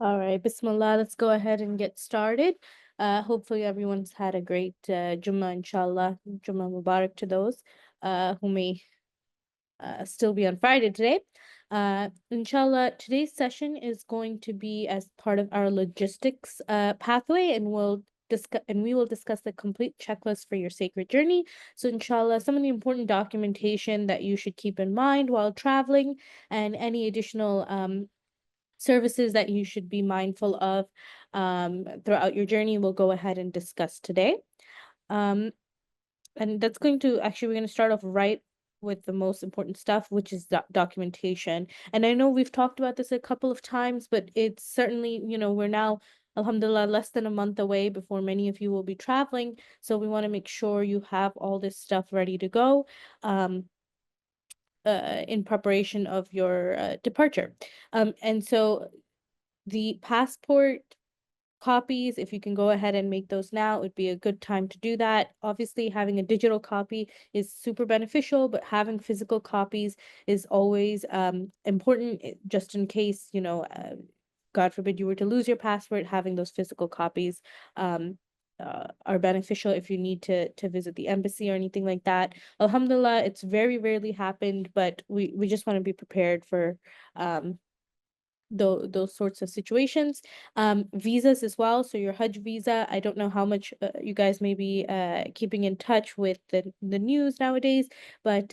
All right, Bismillah, let's go ahead and get started. Hopefully everyone's had a great Jummah, inshallah. Jummah Mubarak to those who may still be on Friday today. Inshallah, today's session is going to be as part of our logistics pathway, and we will discuss the complete checklist for your sacred journey. So, inshallah, some of the important documentation that you should keep in mind while traveling, and any additional services that you should be mindful of throughout your journey, we'll go ahead and discuss today. Um, and that's going to actually, we're going to start off right with the most important stuff, which is documentation. And I know we've talked about this a couple of times, but it's certainly, we're now, alhamdulillah, less than a month away before many of you will be traveling. So we want to make sure you have all this stuff ready to go. In preparation of your departure. And so the passport copies, if you can go ahead and make those now, it would be a good time to do that. Obviously, having a digital copy is super beneficial, but having physical copies is always important, just in case, God forbid you were to lose your passport, having those physical copies are beneficial if you need to visit the embassy or anything like that. Alhamdulillah, it's very rarely happened, but we just want to be prepared for um those sorts of situations. Visas as well. So your Hajj visa, I don't know how much you guys may be keeping in touch with the news nowadays, but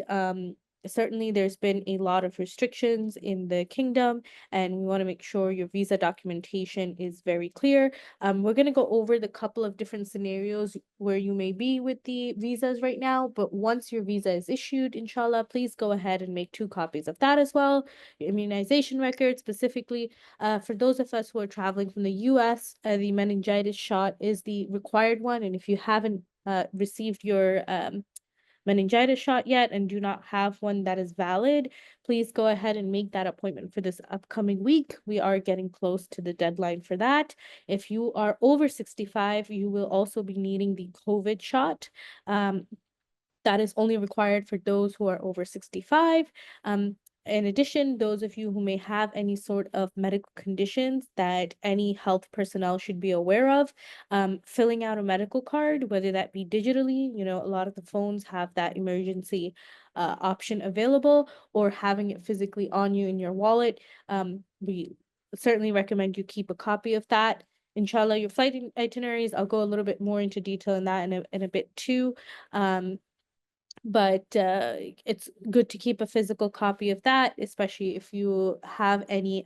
certainly there's been a lot of restrictions in the kingdom, and we want to make sure your visa documentation is very clear. We're going to go over the couple of different scenarios where you may be with the visas right now, but once your visa is issued, inshallah, please go ahead and make 2 copies of that as well. Your immunization record, specifically for those of us who are traveling from the US, the meningitis shot is the required one. And if you haven't received your meningitis shot yet and do not have one that is valid, please go ahead and make that appointment for this upcoming week. We are getting close to the deadline for that. If you are over 65, you will also be needing the COVID shot. That is only required for those who are over 65. In addition, those of you who may have any sort of medical conditions that any health personnel should be aware of, filling out a medical card, whether that be digitally, a lot of the phones have that emergency option available, or having it physically on you in your wallet. We certainly recommend you keep a copy of that. Inshallah, your flight itineraries, I'll go a little bit more into detail in that in a bit too. But it's good to keep a physical copy of that, especially if you have any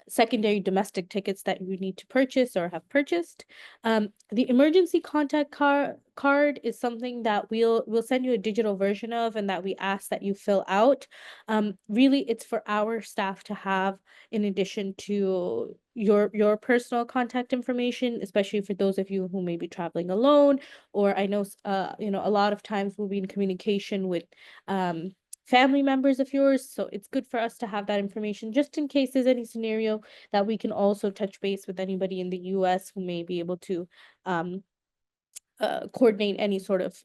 secondary domestic tickets that you need to purchase or have purchased. The emergency contact card is something that we'll send you a digital version of, and that we ask that you fill out. Really, it's for our staff to have in addition to your personal contact information, especially for those of you who may be traveling alone. Or I know a lot of times we'll be in communication with family members of yours. So it's good for us to have that information just in case there's any scenario that we can also touch base with anybody in the US who may be able to um, coordinate any sort of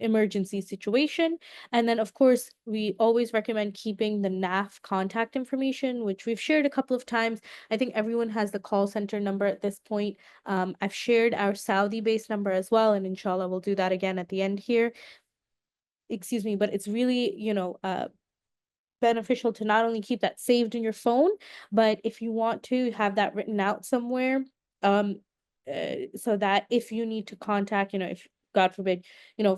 emergency situation. And then, of course, we always recommend keeping the NAF contact information, which we've shared a couple of times. I think everyone has the call center number at this point. I've shared our Saudi based number as well, and inshallah, we'll do that again at the end here. Excuse me, but it's really, beneficial to not only keep that saved in your phone, but if you want to have that written out somewhere, so that if you need to contact, if God forbid,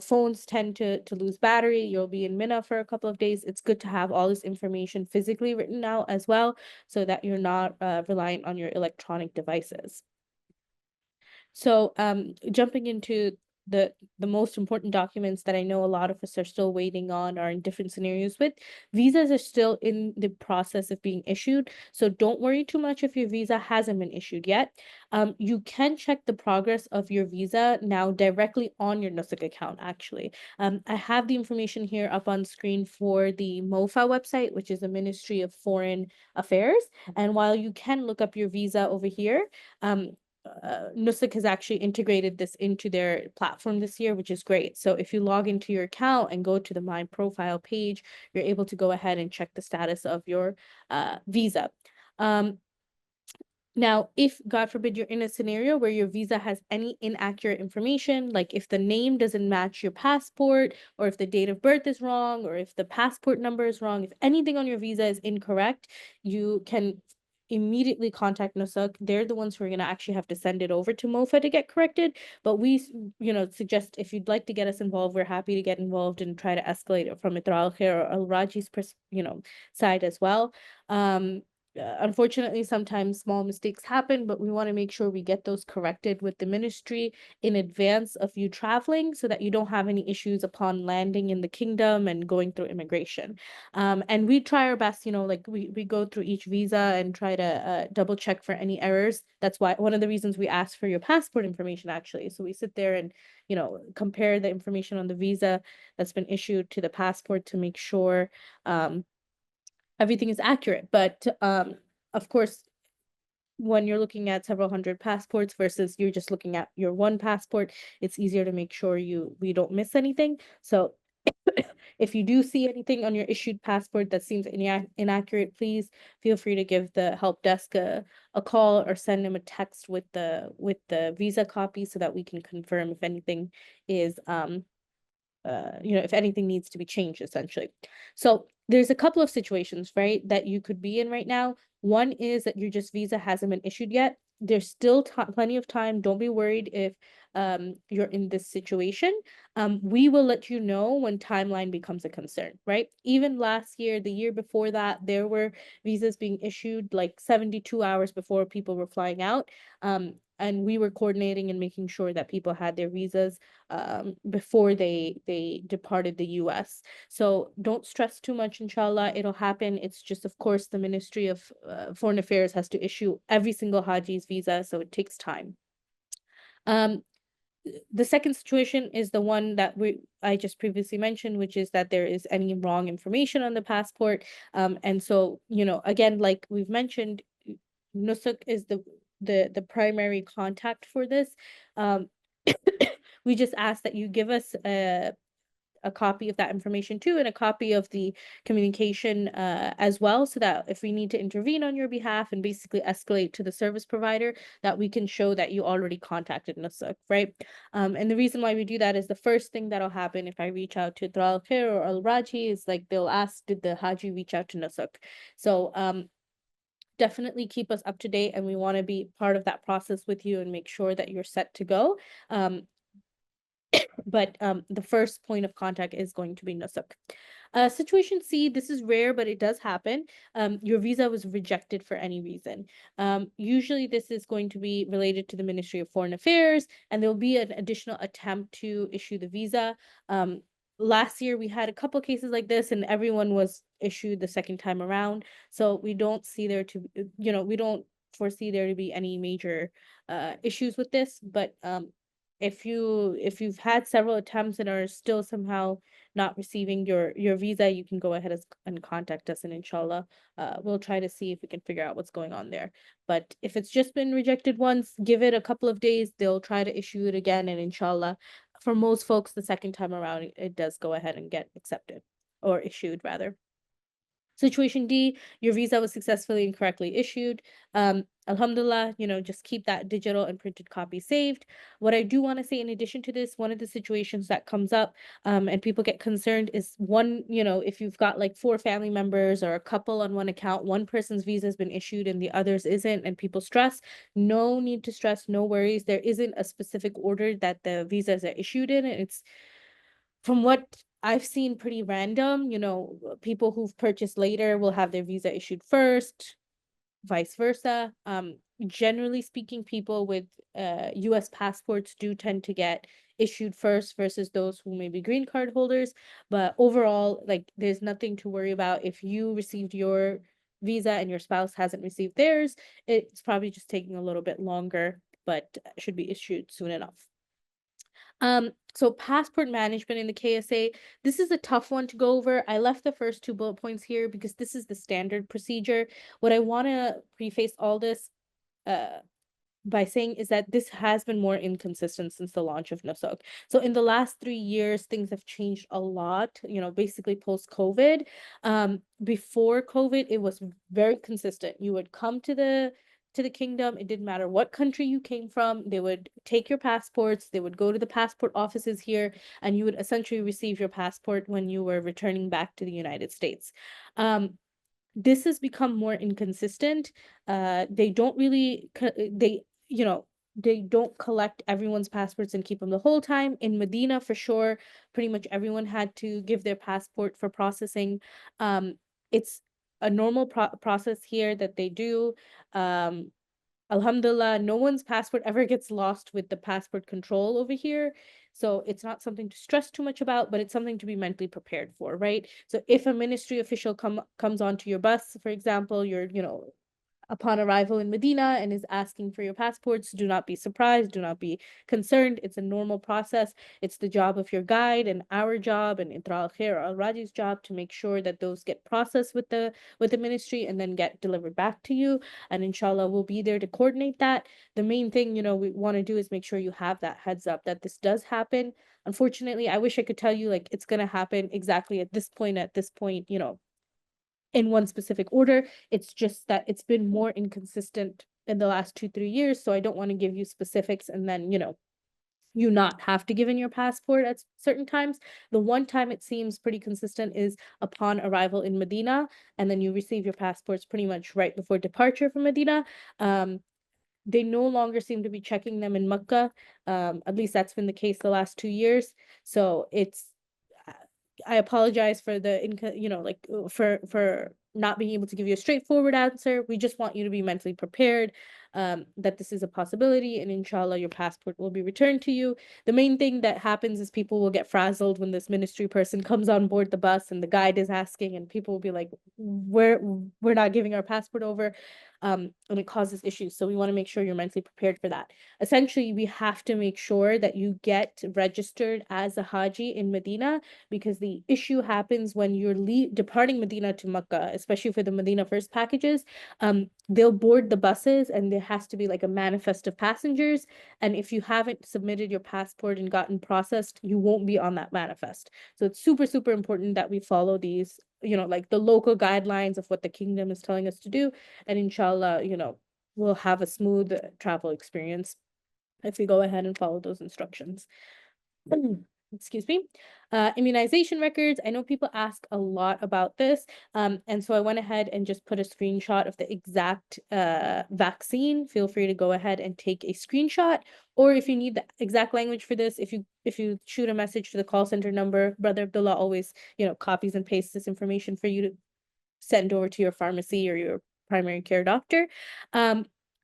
phones tend to lose battery, you'll be in Mina for a couple of days. It's good to have all this information physically written out as well, so that you're not reliant on your electronic devices. So, jumping into the most important documents that I know a lot of us are still waiting on, are in different scenarios with. Visas are still in the process of being issued, so don't worry too much if your visa hasn't been issued yet. You can check the progress of your visa now directly on your Nusuk account, actually. I have the information here up on screen for the MOFA website, which is the Ministry of Foreign Affairs. And while you can look up your visa over here, Nusuk has actually integrated this into their platform this year, which is great. So if you log into your account and go to the My Profile page, you're able to go ahead and check the status of your visa. Um, Now, if God forbid you're in a scenario where your visa has any inaccurate information, like if the name doesn't match your passport, or if the date of birth is wrong, or if the passport number is wrong, if anything on your visa is incorrect, you can immediately contact Nusuk. They're the ones who are going to actually have to send it over to MOFA to get corrected. But suggest if you'd like to get us involved, we're happy to get involved and try to escalate it from Mitra al-Khair or Al-Raji's side as well. Unfortunately, sometimes small mistakes happen, but we want to make sure we get those corrected with the ministry in advance of you traveling so that you don't have any issues upon landing in the kingdom and going through immigration. And we try our best, like we go through each visa and try to double check for any errors. That's why one of the reasons we ask for your passport information, actually. So we sit there and, compare the information on the visa that's been issued to the passport to make sure everything is accurate. But of course, when you're looking at several hundred passports versus you're just looking at your one passport, it's easier to make sure we don't miss anything. So if you do see anything on your issued passport that seems inaccurate, please feel free to give the help desk a call or send them a text with the visa copy so that we can confirm if anything is if anything needs to be changed, essentially. So there's a couple of situations, right, that you could be in right now. One is that your just visa hasn't been issued yet. There's still plenty of time. Don't be worried if you're in this situation. We will let you know when timeline becomes a concern, right? Even last year, the year before that, there were visas being issued like 72 hours before people were flying out. And we were coordinating and making sure that people had their visas before they departed the US. So don't stress too much, inshallah. It'll happen. It's just, of course, the Ministry of Foreign Affairs has to issue every single Haji's visa, so it takes time. Um, the second situation is the one that I just previously mentioned, which is that there is any wrong information on the passport. And so, again, like we've mentioned, Nusuk is the primary contact for this. Um, we just ask that you give us a copy of that information too, and a copy of the communication as well, so that if we need to intervene on your behalf and basically escalate to the service provider, that we can show that you already contacted Nusuk, right? And the reason why we do that is the first thing that'll happen if I reach out to Dral Khair or Al Raji is like they'll ask, did the Haji reach out to Nusuk? So definitely keep us up to date, and we want to be part of that process with you and make sure that you're set to go. But the first point of contact is going to be Nusuk. Situation C, this is rare, but it does happen. Your visa was rejected for any reason. Usually this is going to be related to the Ministry of Foreign Affairs, and there'll be an additional attempt to issue the visa. Last year we had a couple cases like this, and everyone was issued the second time around. So we don't see there to, we don't foresee there to be any major issues with this. But if you've had several attempts and are still somehow not receiving your visa, you can go ahead and contact us, and inshallah, we'll try to see if we can figure out what's going on there. But if it's just been rejected once, give it a couple of days. They'll try to issue it again, and inshallah, for most folks, the second time around, it does go ahead and get accepted or issued rather. Situation D, your visa was successfully and correctly issued. Alhamdulillah, just keep that digital and printed copy saved. What I do want to say in addition to this, one of the situations that comes up and people get concerned is one, if you've got like 4 family members or a couple on one account, one person's visa has been issued and the others isn't, and people stress. No need to stress, no worries. There isn't a specific order that the visas are issued in. It's from what I've seen pretty random, people who've purchased later will have their visa issued first, vice versa. Generally speaking, people with US passports do tend to get issued first versus those who may be green card holders. But overall, like there's nothing to worry about. If you received your visa and your spouse hasn't received theirs, it's probably just taking a little bit longer, but should be issued soon enough. So passport management in the KSA, this is a tough one to go over. I left the first 2 bullet points here because this is the standard procedure. What I want to preface all this uh by saying is that this has been more inconsistent since the launch of Nusuk. So in the last 3 years, things have changed a lot, basically post-COVID. Before COVID, it was very consistent. You would come to the to the kingdom. It didn't matter what country you came from. They would take your passports, they would go to the passport offices here, and you would essentially receive your passport when you were returning back to the United States. This has become more inconsistent. They don't really, you know, they don't collect everyone's passports and keep them the whole time. In Medina, for sure, pretty much everyone had to give their passport for processing. It's a normal process here that they do. Um, Alhamdulillah, no one's passport ever gets lost with the passport control over here. So it's not something to stress too much about, but it's something to be mentally prepared for, right? So if a ministry official comes onto your bus, for example, you're, upon arrival in Medina and is asking for your passports, do not be surprised, do not be concerned. It's a normal process. It's the job of your guide and our job and Itra al-Khair or Al-Raji's job to make sure that those get processed with the ministry and then get delivered back to you. And inshallah, we'll be there to coordinate that. The main thing, we want to do is make sure you have that heads up that this does happen. Unfortunately, I wish I could tell you like it's gonna happen exactly at this point, in one specific order. It's just that it's been more inconsistent in the last 2, 3 years. So I don't want to give you specifics and then, you not have to give in your passport at certain times. The one time it seems pretty consistent is upon arrival in Medina, and then you receive your passports pretty much right before departure from Medina. They no longer seem to be checking them in Mecca. At least that's been the case the last 2 years. So uh, I apologize for for not being able to give you a straightforward answer. We just want you to be mentally prepared, that this is a possibility, and inshallah, your passport will be returned to you. The main thing that happens is people will get frazzled when this ministry person comes on board the bus and the guide is asking, and people will be like, we're not giving our passport over. And it causes issues. So we want to make sure you're mentally prepared for that. Essentially, we have to make sure that you get registered as a Haji in Medina, because the issue happens when you're departing Medina to Makkah, especially for the Medina first packages. They'll board the buses and there has to be like a manifest of passengers. And if you haven't submitted your passport and gotten processed, you won't be on that manifest. So it's super, super important that we follow these, like the local guidelines of what the kingdom is telling us to do. And inshallah, we'll have a smooth travel experience if we go ahead and follow those instructions. Excuse me. Immunization records. I know people ask a lot about this. And so I went ahead and just put a screenshot of the exact vaccine. Feel free to go ahead and take a screenshot. Or if you need the exact language for this, if you shoot a message to the call center number, Brother Abdullah always, copies and pastes this information for you to send over to your pharmacy or your primary care doctor.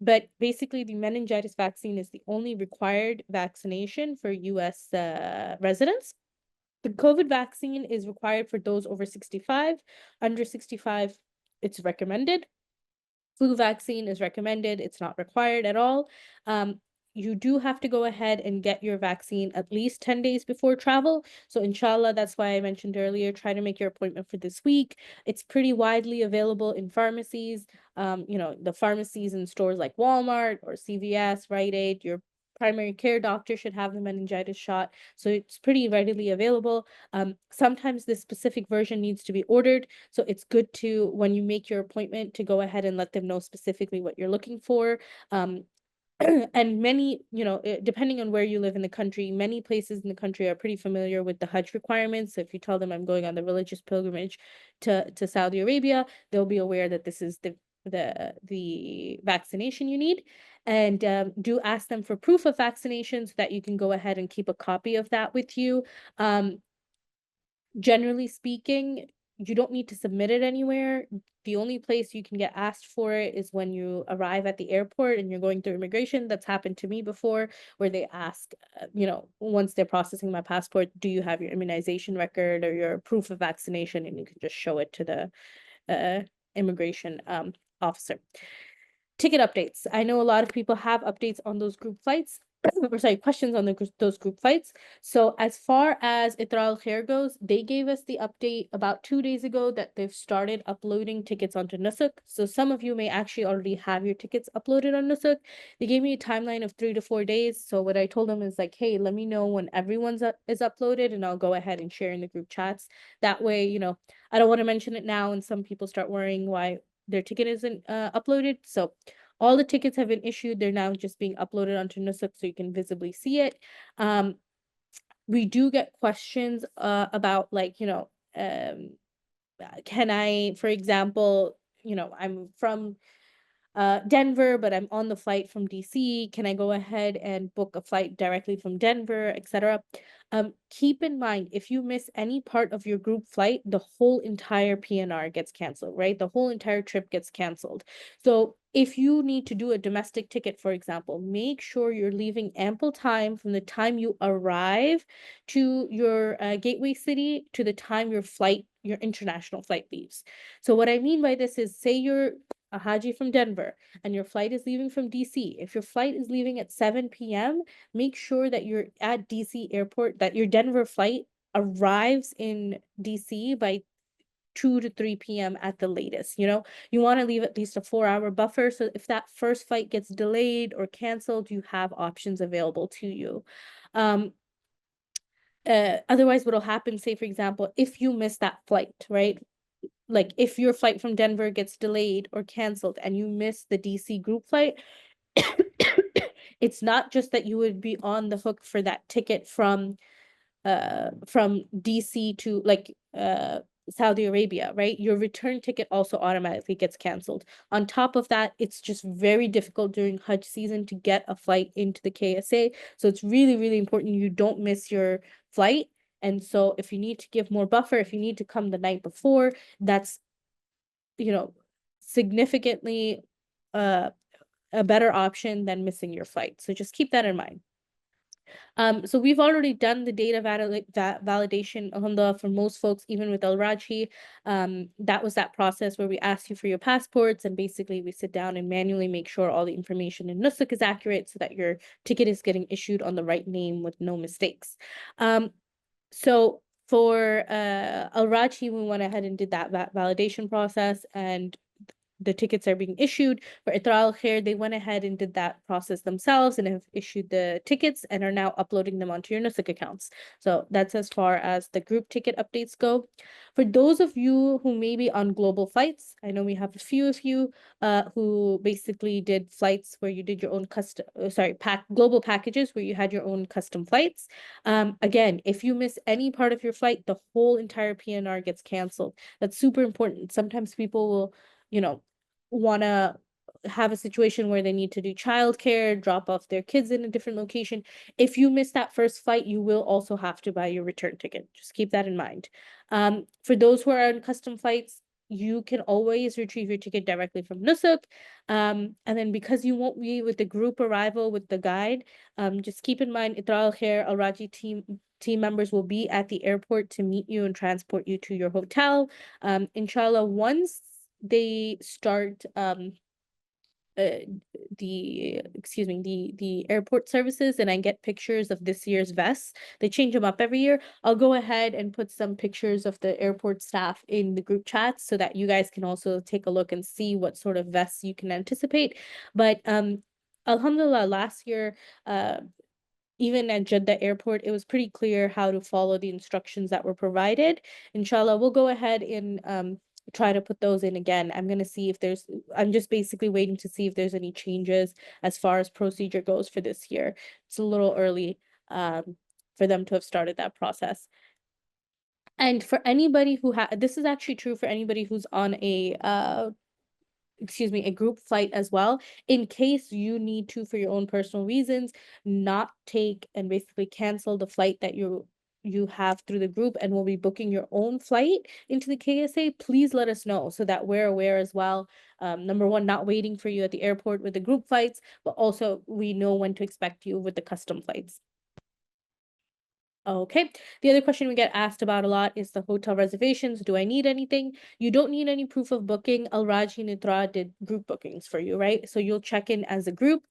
But basically, the meningitis vaccine is the only required vaccination for US residents. The COVID vaccine is required for those over 65. Under 65, it's recommended. Flu vaccine is recommended. It's not required at all. You do have to go ahead and get your vaccine at least 10 days before travel. So inshallah, that's why I mentioned earlier, try to make your appointment for this week. It's pretty widely available in pharmacies. The pharmacies and stores like Walmart or CVS, Rite Aid, your primary care doctor should have the meningitis shot. So it's pretty readily available. Sometimes this specific version needs to be ordered. So it's good to, when you make your appointment, to go ahead and let them know specifically what you're looking for. And many, depending on where you live in the country, many places in the country are pretty familiar with the Hajj requirements. So if you tell them I'm going on the religious pilgrimage to Saudi Arabia, they'll be aware that this is the vaccination you need. And do ask them for proof of vaccination so that you can go ahead and keep a copy of that with you. Generally speaking, you don't need to submit it anywhere. The only place you can get asked for it is when you arrive at the airport and you're going through immigration. That's happened to me before, where they ask, once they're processing my passport, do you have your immunization record or your proof of vaccination? And you can just show it to the immigration officer. Ticket updates. I know a lot of people have updates on those group flights. Or sorry, questions on those group flights. So as far as Itra Al-Khair goes, they gave us the update about 2 days ago that they've started uploading tickets onto Nusuk. So some of you may actually already have your tickets uploaded on Nusuk. They gave me a timeline of 3 to 4 days. So what I told them is like, hey, let me know when everyone's is uploaded and I'll go ahead and share in the group chats. That way, I don't want to mention it now and some people start worrying why their ticket isn't uploaded. So All the tickets have been issued. They're now just being uploaded onto Nusuk so you can visibly see it. We do get questions about, like, can I, for example, I'm from Denver, but I'm on the flight from DC. Can I go ahead and book a flight directly from Denver, etc.? Keep in mind, if you miss any part of your group flight, the whole entire PNR gets canceled, right? The whole entire trip gets canceled. So if you need to do a domestic ticket, for example, make sure you're leaving ample time from the time you arrive to your gateway city to the time your international flight leaves. So what I mean by this is, say you're a Haji from Denver and your flight is leaving from DC. If your flight is leaving at 7 p.m., make sure that you're at DC airport, that your Denver flight arrives in DC by 2 to 3 p.m. at the latest. You want to leave at least a 4-hour buffer. So if that first flight gets delayed or canceled, you have options available to you. Otherwise, what'll happen, say, for example, if you miss that flight, right? Like if your flight from Denver gets delayed or canceled and you miss the DC group flight, it's not just that you would be on the hook for that ticket from DC to like Saudi Arabia, right? Your return ticket also automatically gets canceled. On top of that, it's just very difficult during Hajj season to get a flight into the KSA. So it's really, really important you don't miss your flight. And so if you need to give more buffer, if you need to come the night before, that's, significantly a better option than missing your flight. So just keep that in mind. So we've already done the data validation, alhamdulillah, for most folks, even with Al-Rajhi. That was that process where we ask you for your passports, and basically we sit down and manually make sure all the information in Nusuk is accurate so that your ticket is getting issued on the right name with no mistakes. So for Al-Rajhi, we went ahead and did that validation process, and the tickets are being issued. For Itra Al-Khair, they went ahead and did that process themselves and have issued the tickets and are now uploading them onto your Nusuk accounts. So that's as far as the group ticket updates go. For those of you who may be on global flights, I know we have a few of you who basically did flights where you did your own custom, global packages where you had your own custom flights. Again, if you miss any part of your flight, the whole entire PNR gets canceled. That's super important. Sometimes people will, want to have a situation where they need to do childcare, drop off their kids in a different location. If you miss that first flight, you will also have to buy your return ticket. Just keep that in mind. For those who are on custom flights, you can always retrieve your ticket directly from Nusuk. And then because you won't be with the group arrival with the guide, just keep in mind, Itra Al-Khair Al-Raji team members will be at the airport to meet you and transport you to your hotel. Inshallah, once they start the airport services and I get pictures of this year's vests, they change them up every year. I'll go ahead and put some pictures of the airport staff in the group chats so that you guys can also take a look and see what sort of vests you can anticipate. But alhamdulillah, last year even at Jeddah airport, it was pretty clear how to follow the instructions that were provided. Inshallah, we'll go ahead and try to put those in again. I'm just basically waiting to see if there's any changes as far as procedure goes for this year. It's a little early for them to have started that process. And for anybody this is actually true for anybody who's on a group flight as well, in case you need to, for your own personal reasons, not take and basically cancel the flight that you have through the group and will be booking your own flight into the KSA, please let us know so that we're aware as well. Number one, not waiting for you at the airport with the group flights, but also we know when to expect you with the custom flights. Okay. The other question we get asked about a lot is the hotel reservations. Do I need anything? You don't need any proof of booking. Al-Raji Nitra did group bookings for you, right? So you'll check in as a group.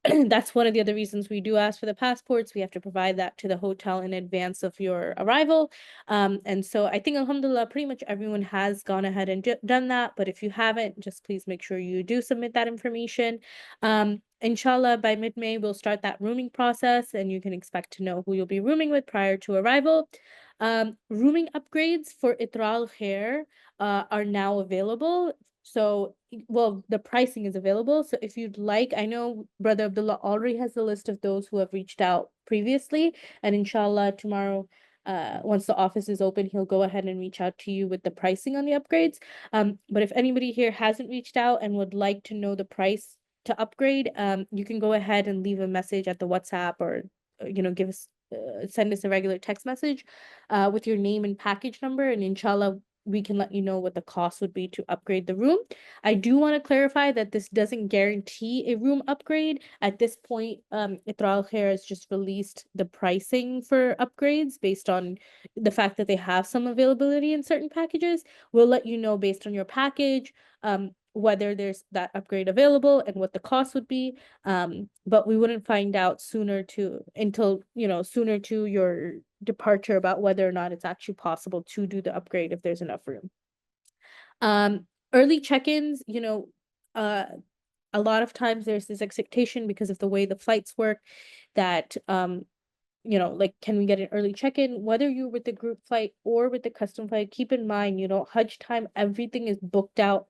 That's one of the other reasons we do ask for the passports. We have to provide that to the hotel in advance of your arrival. And so I think, alhamdulillah, pretty much everyone has gone ahead and done that. But if you haven't, just please make sure you do submit that information. Inshallah, by mid-May, we'll start that rooming process and you can expect to know who you'll be rooming with prior to arrival. Rooming upgrades for Itra Al-Khair are now available. So, well, the pricing is available. So if you'd like, I know Brother Abdullah already has a list of those who have reached out previously, and inshallah tomorrow, once the office is open, he'll go ahead and reach out to you with the pricing on the upgrades. But if anybody here hasn't reached out and would like to know the price to upgrade, you can go ahead and leave a message at the WhatsApp, or give us send us a regular text message with your name and package number, and inshallah we can let you know what the cost would be to upgrade the room. I do want to clarify that this doesn't guarantee a room upgrade. At this point, Itra Al Khair has just released the pricing for upgrades based on the fact that they have some availability in certain packages. We'll let you know based on your package, whether there's that upgrade available and what the cost would be. But we wouldn't find out sooner to your departure about whether or not it's actually possible to do the upgrade if there's enough room. Early check-ins, a lot of times there's this expectation because of the way the flights work that like, can we get an early check-in? Whether you're with the group flight or with the custom flight, keep in mind, Hajj time, everything is booked out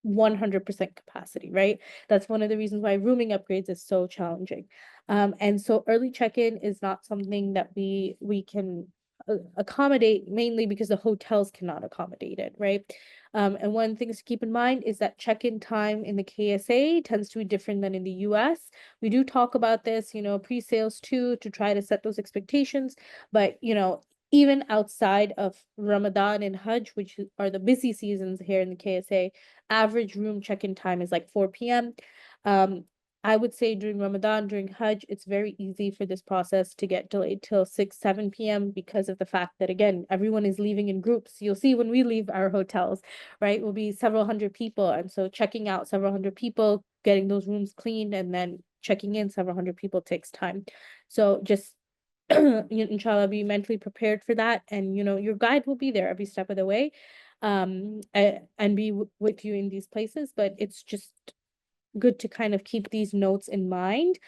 100% capacity, right? That's one of the reasons why rooming upgrades is so challenging. And so early check-in is not something that we can accommodate, mainly because the hotels cannot accommodate it, right? And one thing to keep in mind is that check-in time in the KSA tends to be different than in the US. We do talk about this, pre-sales too, to try to set those expectations, but even outside of Ramadan and Hajj, which are the busy seasons here in the KSA, average room check-in time is like 4 p.m. I would say during Ramadan, during Hajj, it's very easy for this process to get delayed till 6, 7 p.m. because of the fact that, again, everyone is leaving in groups. You'll see when we leave our hotels, right, will be several hundred people. And so checking out several hundred people, getting those rooms cleaned, and then checking in several hundred people takes time. So just inshallah, be mentally prepared for that. And, your guide will be there every step of the way, and be with you in these places. But it's just good to kind of keep these notes in mind,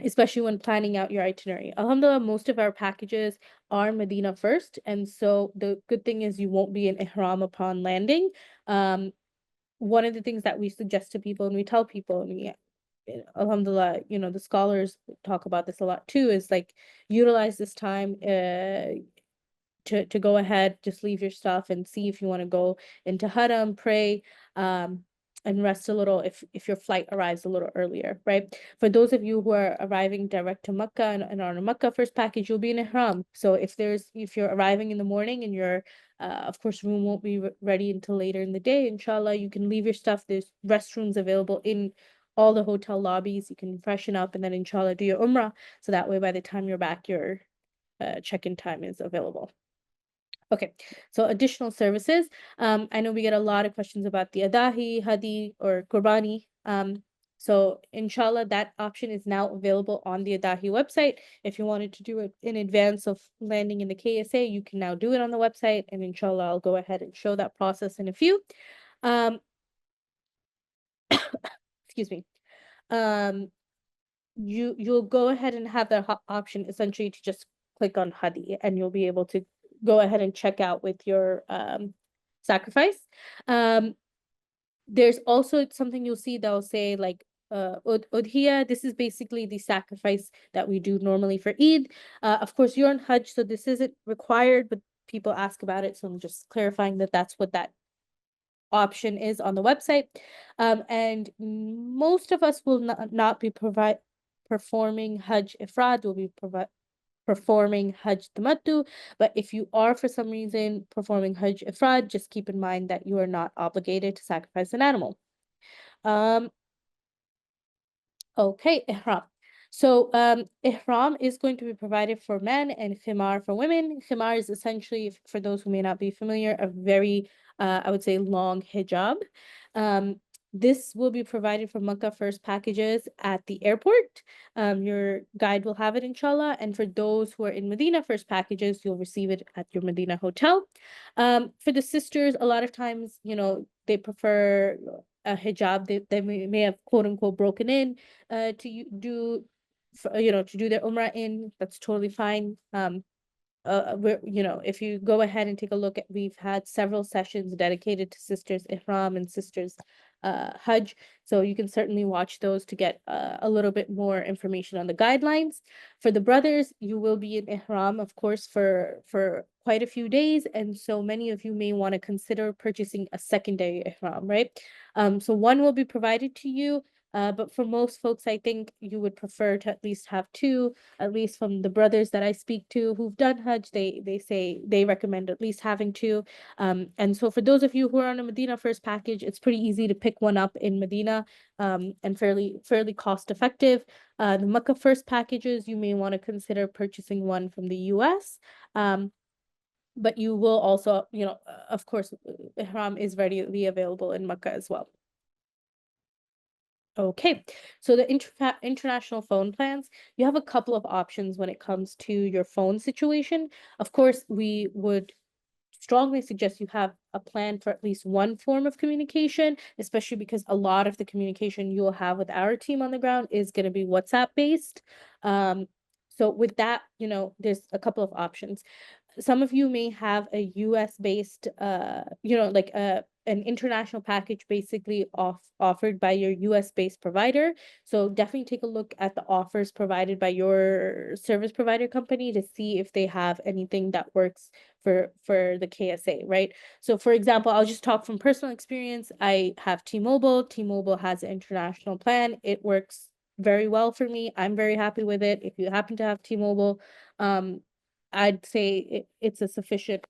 especially when planning out your itinerary. Alhamdulillah, most of our packages are Medina first. And so the good thing is you won't be in ihram upon landing. One of the things that we suggest to people and we tell people, and alhamdulillah, the scholars talk about this a lot too, is like utilize this time to go ahead, just leave your stuff and see if you want to go into Haram, pray, and rest a little if your flight arrives a little earlier, right? For those of you who are arriving direct to Mecca and on a Mecca first package, you'll be in Ihram. So if you're arriving in the morning and your of course room won't be ready until later in the day, inshallah, you can leave your stuff. There's restrooms available in all the hotel lobbies. You can freshen up and then inshallah do your Umrah. So that way by the time you're back, your check-in time is available. Okay, so additional services. I know we get a lot of questions about the Adahi, Hadi, or Qurbani. So inshallah, that option is now available on the Adahi website. If you wanted to do it in advance of landing in the KSA, you can now do it on the website, and inshallah, I'll go ahead and show that process in a few. Excuse me. You'll go ahead and have that option essentially to just click on Hadi, and you'll be able to go ahead and check out with your sacrifice. There's also something you'll see that'll say like udhiya. This is basically the sacrifice that we do normally for Eid. Of course, you're on Hajj, so this isn't required, but people ask about it, so I'm just clarifying that that's what that option is on the website. And most of us will not be performing Hajj Ifrad, will be performing Hajj Tamattu. But if you are for some reason performing Hajj Ifrad, just keep in mind that you are not obligated to sacrifice an animal. Okay, Ihram. So Ihram is going to be provided for men and Khimar for women. Khimar is essentially, for those who may not be familiar, a very, I would say, long hijab. This will be provided for Makkah first packages at the airport. Your guide will have it, inshallah. And for those who are in Medina first packages, you'll receive it at your Medina hotel. For the sisters, a lot of times, they prefer a hijab. They may have quote unquote broken in to do their umrah in. That's totally fine. if you go ahead and take a look at, we've had several sessions dedicated to sisters Ihram and sisters Hajj. So you can certainly watch those to get a little bit more information on the guidelines. For the brothers, you will be in Ihram, of course, for quite a few days. And so many of you may want to consider purchasing a secondary Ihram, right? So one will be provided to you. But for most folks, I think you would prefer to at least have two, at least from the brothers that I speak to who've done Hajj, they say they recommend at least having two. And so for those of you who are on a Medina first package, it's pretty easy to pick one up in Medina, and fairly cost effective. The Makkah first packages, you may want to consider purchasing one from the US. But you will also, of course, Ihram is readily available in Makkah as well. Okay, so the international phone plans, you have a couple of options when it comes to your phone situation. Of course, we would strongly suggest you have a plan for at least one form of communication, especially because a lot of the communication you'll have with our team on the ground is going to be WhatsApp based. So with that, there's a couple of options. Some of you may have a US based like an international package basically offered by your US based provider. So definitely take a look at the offers provided by your service provider company to see if they have anything that works for the KSA, right? So for example, I'll just talk from personal experience. I have T-Mobile. T-Mobile has an international plan. It works very well for me. I'm very happy with it. If you happen to have T-Mobile, I'd say it's a sufficient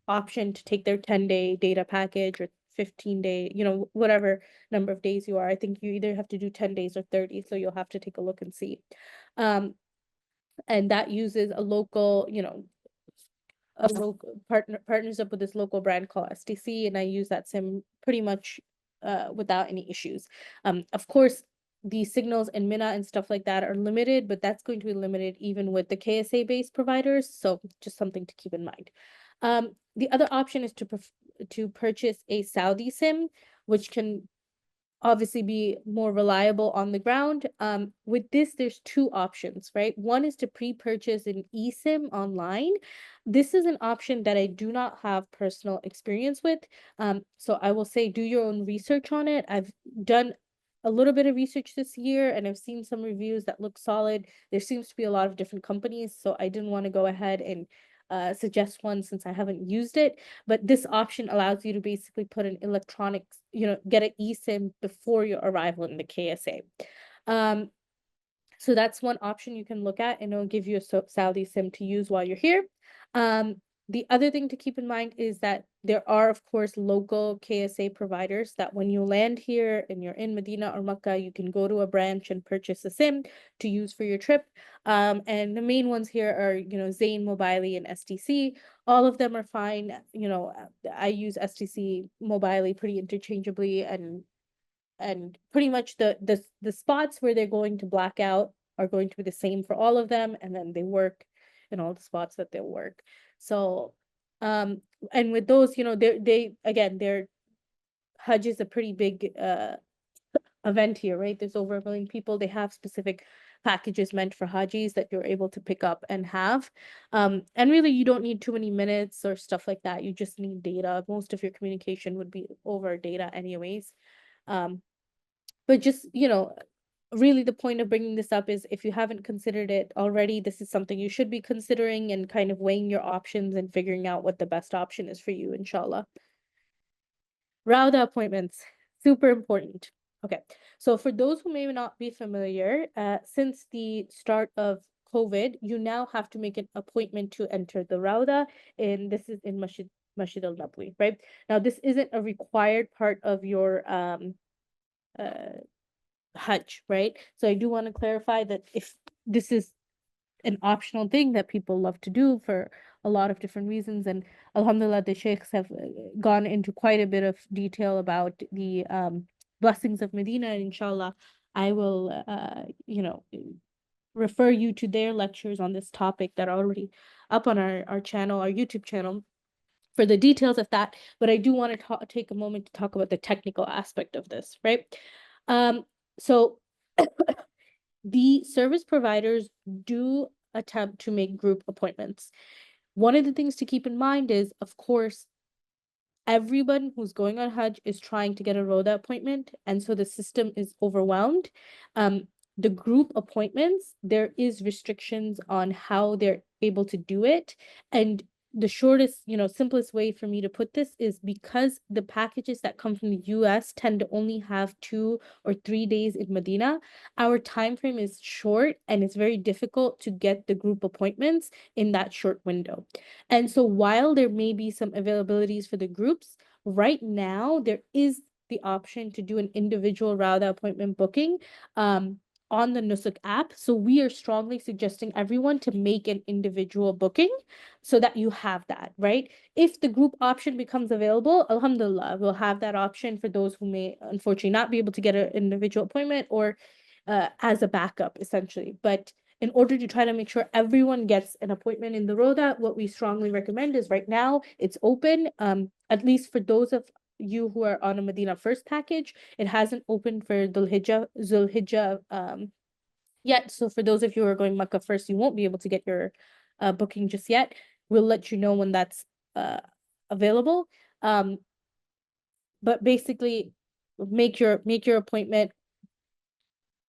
option to take their 10-day data package or 15-day, whatever number of days you are. I think you either have to do 10 days or 30, so you'll have to take a look and see. And that uses a local, a local partners up with this local brand called STC, and I use that SIM pretty much without any issues. Of course, the signals in Mina and stuff like that are limited, but that's going to be limited even with the KSA based providers. So just something to keep in mind. The other option is to purchase a Saudi SIM, which can obviously be more reliable on the ground. With this, there's two options, right? One is to pre-purchase an eSIM online. This is an option that I do not have personal experience with. So I will say do your own research on it. I've done a little bit of research this year and I've seen some reviews that look solid. There seems to be a lot of different companies, so I didn't want to go ahead and suggest one since I haven't used it. But this option allows you to basically put an electronics, get an eSIM before your arrival in the KSA. So that's one option you can look at, and it'll give you a Saudi SIM to use while you're here. The other thing to keep in mind is that there are, of course, local KSA providers that when you land here and you're in Medina or Makkah, you can go to a branch and purchase a SIM to use for your trip. And the main ones here are, Zain, Mobily, and STC. All of them are fine. I use STC Mobily pretty interchangeably, and pretty much the spots where they're going to black out are going to be the same for all of them, and then they work in all the spots that they'll work. So, and with those, their Hajj is a pretty big event here, right? There's over 1 million people. They have specific packages meant for Hajis that you're able to pick up and have. And really, you don't need too many minutes or stuff like that. You just need data. Most of your communication would be over data anyways. But just, really the point of bringing this up is if you haven't considered it already, this is something you should be considering and kind of weighing your options and figuring out what the best option is for you, inshallah. Rauda appointments, super important. Okay, so for those who may not be familiar, since the start of COVID, you now have to make an appointment to enter the Rauda, and this is in Masjid al-Nabwi, right? Now, this isn't a required part of your Hajj, right? So I do want to clarify that if this is an optional thing that people love to do for a lot of different reasons, and Alhamdulillah, the sheikhs have gone into quite a bit of detail about the blessings of Medina, and inshallah, I will, refer you to their lectures on this topic that are already up on our channel, our YouTube channel, for the details of that. But I do want to take a moment to talk about the technical aspect of this, right? So the service providers do attempt to make group appointments. One of the things to keep in mind is, of course, everyone who's going on Hajj is trying to get a Rhoda appointment, and so the system is overwhelmed. Um, the group appointments, there is restrictions on how they're able to do it, and the shortest, simplest way for me to put this is because the packages that come from the US tend to only have 2 or 3 days in Medina, our time frame is short and it's very difficult to get the group appointments in that short window. And so while there may be some availabilities for the groups, right now there is the option to do an individual Rauda appointment booking on the Nusuk app. So we are strongly suggesting everyone to make an individual booking so that you have that, right? If the group option becomes available, Alhamdulillah, we'll have that option for those who may unfortunately not be able to get an individual appointment or as a backup, essentially. But in order to try to make sure everyone gets an appointment in the Roda, what we strongly recommend is right now it's open, at least for those of you who are on a Medina first package. It hasn't opened for Zulhijjah yet. So for those of you who are going Makkah first, you won't be able to get your booking just yet. We'll let you know when that's uh, available. Um, but basically, make your appointment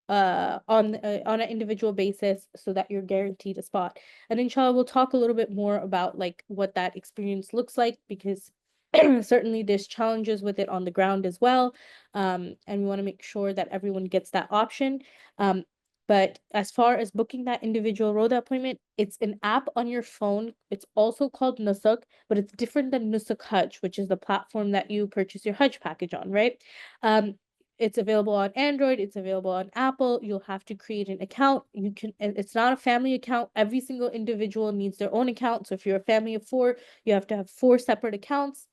on an individual basis so that you're guaranteed a spot. And inshallah, we'll talk a little bit more about like what that experience looks like, because certainly there's challenges with it on the ground as well. And we want to make sure that everyone gets that option. But as far as booking that individual Rhoda appointment, it's an app on your phone. It's also called Nusuk, but it's different than Nusuk Hajj, which is the platform that you purchase your Hajj package on, right? It's available on Android, it's available on Apple. You'll have to create an account. And it's not a family account. Every single individual needs their own account. So if you're a family of four, you have to have four separate accounts.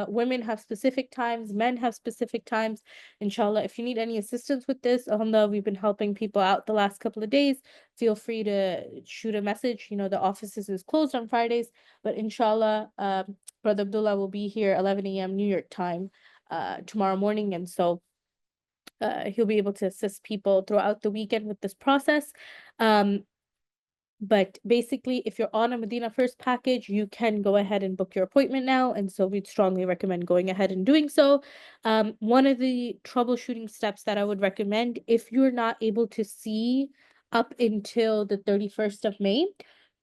Women have specific times, men have specific times. Inshallah, if you need any assistance with this, alhamdulillah, we've been helping people out the last couple of days. Feel free to shoot a message. The offices is closed on Fridays, but inshallah, Brother Abdullah will be here 11 a.m. New York time tomorrow morning, and so he'll be able to assist people throughout the weekend with this process. But basically, if you're on a Medina First package, you can go ahead and book your appointment now. And so we'd strongly recommend going ahead and doing so. One of the troubleshooting steps that I would recommend, if you're not able to see up until the 31st of May,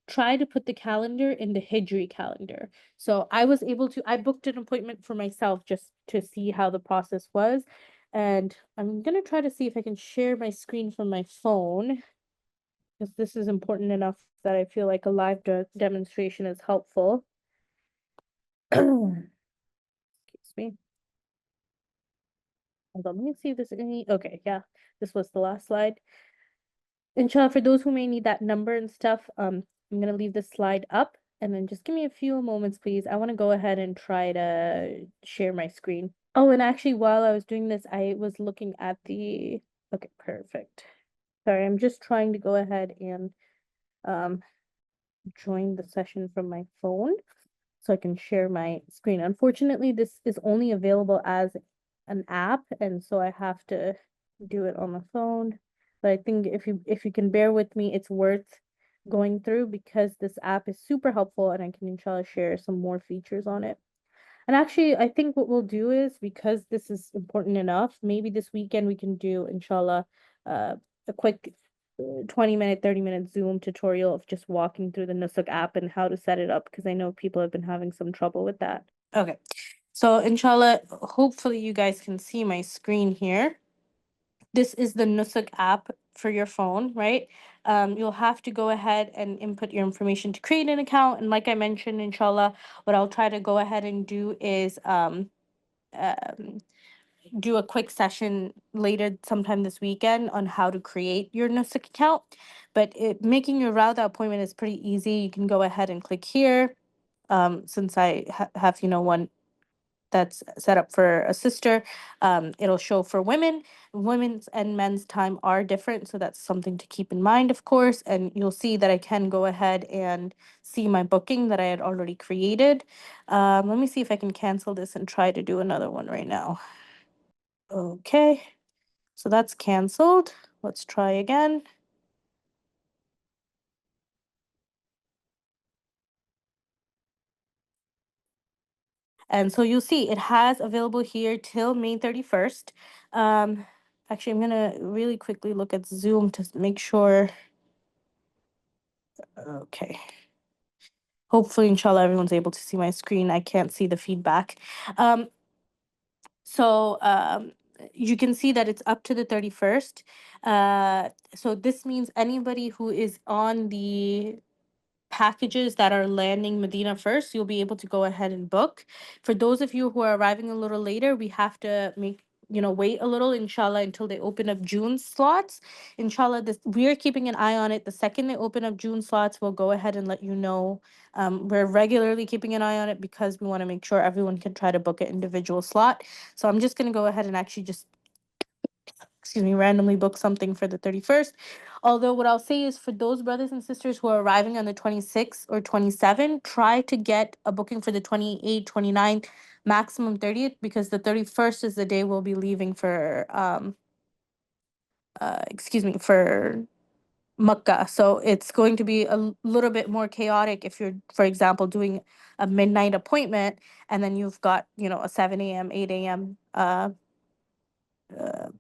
try to put the calendar in the Hijri calendar. So I booked an appointment for myself just to see how the process was. And I'm gonna try to see if I can share my screen from my phone, because this is important enough that I feel like a live demonstration is helpful. Excuse me. Hold on, let me see if there's any. Okay, yeah, this was the last slide. Inshallah, for those who may need that number and stuff, I'm gonna leave this slide up, and then just give me a few moments, please. I want to go ahead and try to share my screen. Oh, and actually, while I was doing this, I was looking at the. Okay, perfect. Sorry, I'm just trying to go ahead and um join the session from my phone so I can share my screen. Unfortunately, this is only available as an app, and so I have to do it on the phone. But I think if you can bear with me, it's worth going through because this app is super helpful and I can inshallah share some more features on it. And actually, I think what we'll do is, because this is important enough, maybe this weekend we can do, inshallah, a quick 20-minute, 30-minute Zoom tutorial of just walking through the Nusuk app and how to set it up, because I know people have been having some trouble with that. Okay. So inshallah, hopefully you guys can see my screen here. This is the Nusuk app for your phone, right? You'll have to go ahead and input your information to create an account. And like I mentioned, inshallah, what I'll try to go ahead and do is do a quick session later sometime this weekend on how to create your Nusuk account. But making your Rauda appointment is pretty easy. You can go ahead and click here. Since I have, one that's set up for a sister. It'll show for women. Women's and men's time are different, so that's something to keep in mind, of course. And you'll see that I can go ahead and see my booking that I had already created. Let me see if I can cancel this and try to do another one right now. Okay, so that's canceled. Let's try again. And so you'll see it has available here till May 31st. Actually, I'm gonna really quickly look at Zoom to make sure. Okay. Hopefully, inshallah, everyone's able to see my screen. I can't see the feedback. Um, so you can see that it's up to the 31st. So this means anybody who is on the packages that are landing Medina first, you'll be able to go ahead and book. For those of you who are arriving a little later, we have to wait a little, inshallah, until they open up June slots. Inshallah, we are keeping an eye on it. The second they open up June slots, we'll go ahead and let you know. We're regularly keeping an eye on it because we want to make sure everyone can try to book an individual slot. So I'm just going to go ahead and actually just randomly book something for the 31st. Although what I'll say is for those brothers and sisters who are arriving on the 26th or 27th, try to get a booking for the 28th, 29th, maximum 30th, because the 31st is the day we'll be leaving for for Makkah. So it's going to be a little bit more chaotic if you're, for example, doing a midnight appointment and then you've got, a 7 a.m., 8 a.m.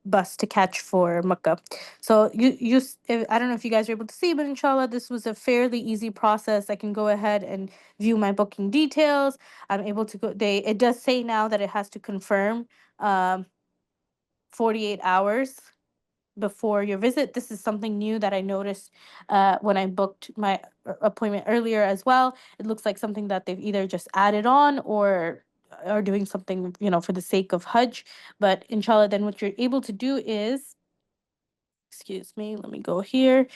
Bus to catch for Makkah. So I don't know if you guys are able to see, but inshallah, this was a fairly easy process. I can go ahead and view my booking details. I'm able to go. It does say now that it has to confirm 48 hours before your visit. This is something new that I noticed when I booked my appointment earlier as well. It looks like something that they've either just added on or are doing something, for the sake of Hajj. But inshallah, then what you're able to do is, excuse me, let me go here.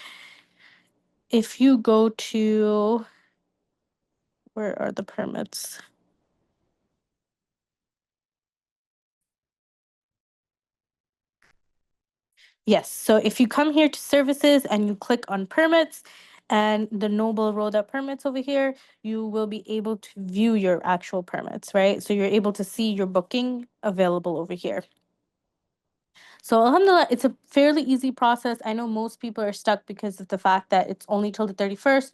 If you go to, where are the permits? Yes, so if you come here to services and you click on permits and the Noble Road Up permits over here, you will be able to view your actual permits, right? So you're able to see your booking available over here. So alhamdulillah, it's a fairly easy process. I know most people are stuck because of the fact that it's only till the 31st.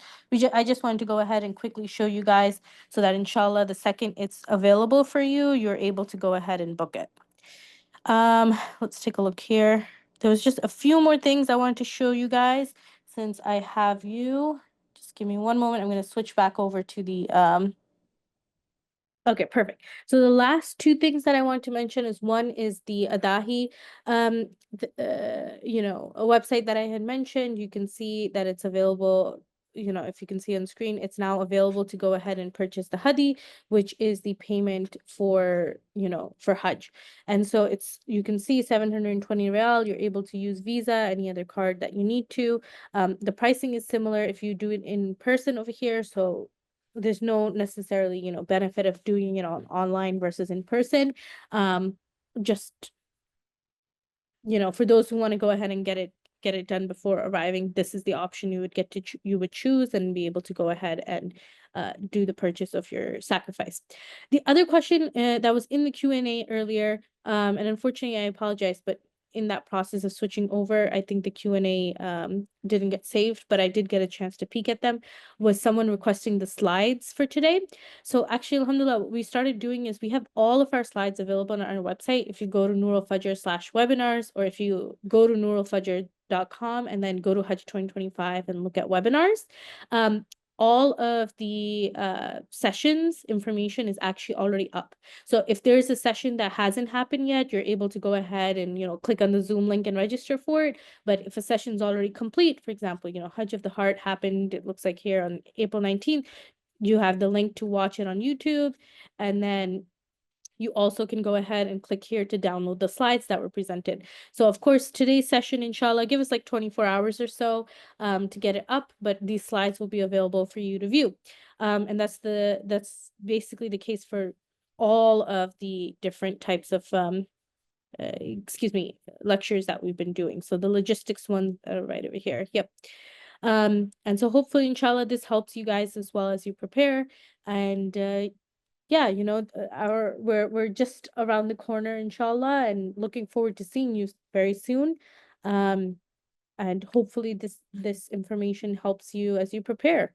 I just wanted to go ahead and quickly show you guys so that inshallah, the second it's available for you, you're able to go ahead and book it. Let's take a look here. There was just a few more things I wanted to show you guys since I have you. Just give me one moment. I'm going to switch back over to the Okay, perfect. So the last two things that I want to mention is one is the Adahi, a website that I had mentioned. You can see that it's available. If you can see on screen, it's now available to go ahead and purchase the Hadi, which is the payment for Hajj. And so you can see 720 Real. You're able to use Visa, any other card that you need to. The pricing is similar if you do it in person over here. So there's no necessarily benefit of doing it online versus in person. Just for those who want to go ahead and get it done before arriving, this is the option you would choose and be able to go ahead and do the purchase of your sacrifice. The other question that was in the Q&A earlier, and unfortunately I apologize, but in that process of switching over, I think the Q&A didn't get saved, but I did get a chance to peek at them, was someone requesting the slides for today. So actually, alhamdulillah, what we started doing is we have all of our slides available on our website. If you go to Noor Al-Fajr/webinars, or if you go to nooralfajr.com and then go to Hajj 2025 and look at webinars, all of the sessions information is actually already up. So if there's a session that hasn't happened yet, you're able to go ahead and, click on the Zoom link and register for it. But if a session's already complete, for example, Hajj of the Heart happened, it looks like here on April 19th, you have the link to watch it on YouTube. And then you also can go ahead and click here to download the slides that were presented. So of course, today's session, inshallah, give us like 24 hours or so to get it up, but these slides will be available for you to view. And that's basically the case for all of the different types of lectures that we've been doing. So the logistics one right over here. Yep. And so hopefully, inshallah, this helps you guys as well as you prepare. And yeah, we're just around the corner, inshallah, and looking forward to seeing you very soon. And hopefully this information helps you as you prepare.